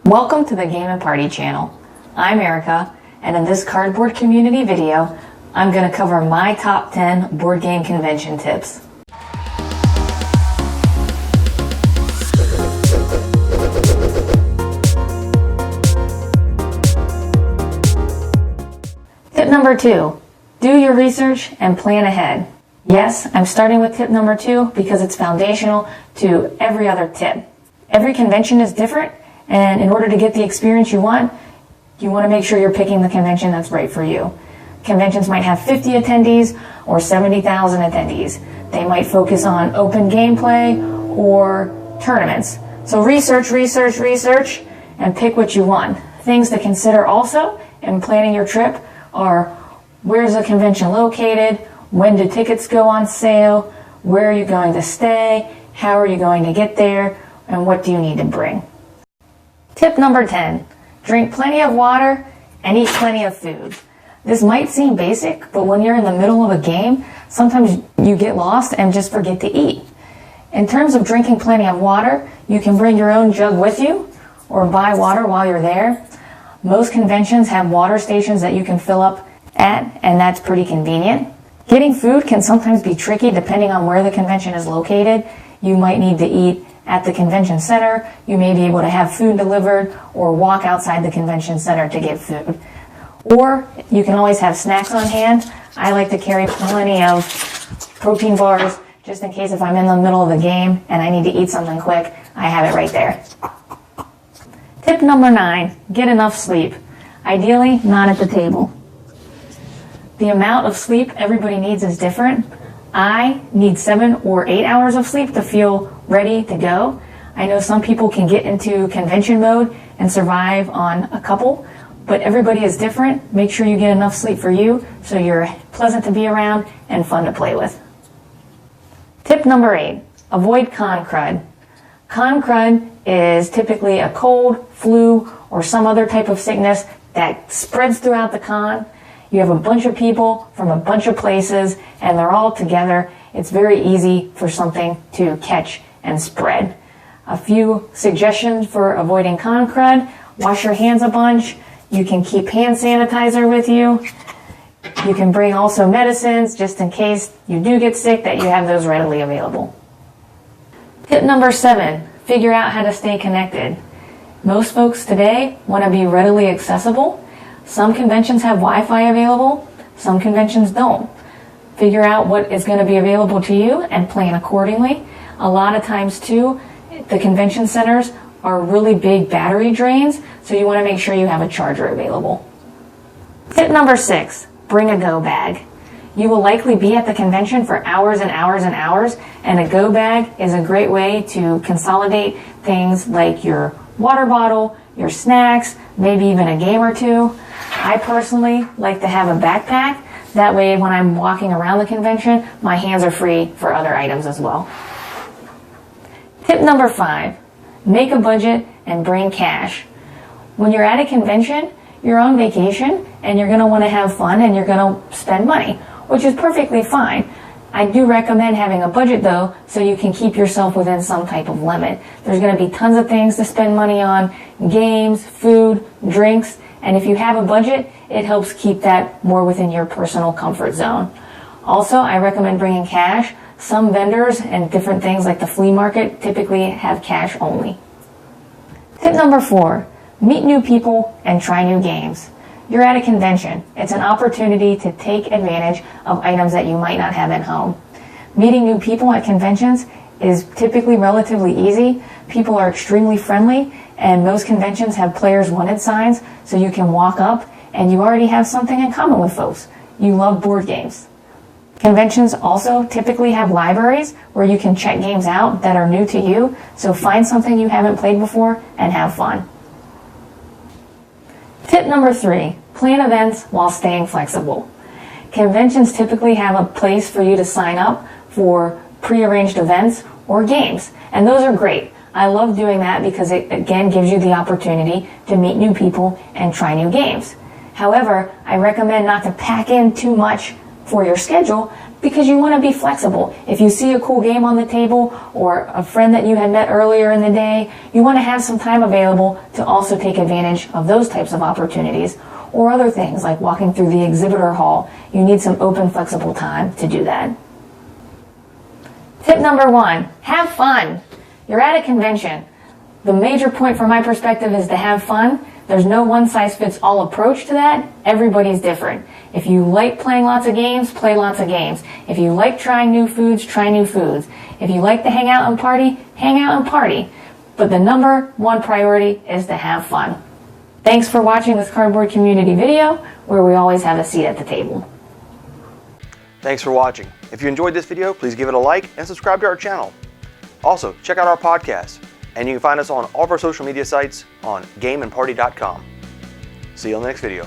Welcome to the Game and Party channel. I'm Erica, and in this cardboard community video, I'm going to cover my top 10 board game convention tips. Tip number 2, do your research and plan ahead. Yes, I'm starting with tip number 2 because it's foundational to every other tip. Every convention is different, and in order to get the experience you want to make sure you're picking the convention that's right for you. Conventions might have 50 attendees or 70,000 attendees. They might focus on open gameplay or tournaments. So research, and pick what you want. Things to consider also in planning your trip are where's the convention located, when do tickets go on sale, where are you going to stay, how are you going to get there, and what do you need to bring. Tip number 10, drink plenty of water and eat plenty of food. This might seem basic, but when you're in the middle of a game, sometimes you get lost and just forget to eat. In terms of drinking plenty of water, you can bring your own jug with you or buy water while you're there. Most conventions have water stations that you can fill up at, and that's pretty convenient. Getting food can sometimes be tricky depending on where the convention is located. You might need to eat at the convention center. You may be able to have food delivered or walk outside the convention center to get food. Or you can always have snacks on hand. I like to carry plenty of protein bars just in case if I'm in the middle of the game and I need to eat something quick, I have it right there. Tip number 9, get enough sleep. Ideally, not at the table. The amount of sleep everybody needs is different. I need 7 or 8 hours of sleep to feel ready to go. I know some people can get into convention mode and survive on a couple, but everybody is different. Make sure you get enough sleep for you so you're pleasant to be around and fun to play with. Tip number 8, avoid Con Crud. Con Crud is typically a cold, flu, or some other type of sickness that spreads throughout the con. You have a bunch of people from a bunch of places, and they're all together. It's very easy for something to catch and spread. A few suggestions for avoiding Con Crud: wash your hands a bunch. You can keep hand sanitizer with you. You can bring also medicines just in case you do get sick, that you have those readily available. Tip number 7, figure out how to stay connected. Most folks today want to be readily accessible. Some conventions have Wi-Fi available, some conventions don't. Figure out what is going to be available to you and plan accordingly. A lot of times too, the convention centers are really big battery drains, so you want to make sure you have a charger available. Tip number 6, bring a go bag. You will likely be at the convention for hours and hours and hours, and a go bag is a great way to consolidate things like your water bottle, your snacks, maybe even a game or two. I personally like to have a backpack. That way when I'm walking around the convention, my hands are free for other items as well. Tip number 5, make a budget and bring cash. When you're at a convention, you're on vacation and you're going to want to have fun and you're going to spend money, which is perfectly fine. I do recommend having a budget though, so you can keep yourself within some type of limit. There's going to be tons of things to spend money on, games, food, drinks, and if you have a budget, it helps keep that more within your personal comfort zone. Also, I recommend bringing cash. Some vendors and different things like the flea market typically have cash only. Tip number 4, meet new people and try new games. You're at a convention. It's an opportunity to take advantage of items that you might not have at home. Meeting new people at conventions is typically relatively easy. People are extremely friendly, and most conventions have players wanted signs, so you can walk up and you already have something in common with folks. You love board games. Conventions also typically have libraries where you can check games out that are new to you, so find something you haven't played before and have fun. Tip number 3, plan events while staying flexible. Conventions typically have a place for you to sign up for prearranged events or games, and those are great. I love doing that because it again gives you the opportunity to meet new people and try new games. However, I recommend not to pack in too much for your schedule because you want to be flexible. If you see a cool game on the table or a friend that you had met earlier in the day, you want to have some time available to also take advantage of those types of opportunities, or other things like walking through the exhibitor hall. You need some open, flexible time to do that. Tip number 1, have fun. You're at a convention. The major point from my perspective is to have fun. There's no one-size-fits-all approach to that. Everybody's different. If you like playing lots of games, play lots of games. If you like trying new foods, try new foods. If you like to hang out and party, hang out and party. But the number 1 priority is to have fun. Thanks for watching this cardboard community video, where we always have a seat at the table. Thanks for watching. If you enjoyed this video, please give it a like and subscribe to our channel. Also, check out our podcast, and you can find us on all of our social media sites on gameandparty.com. See you on the next video.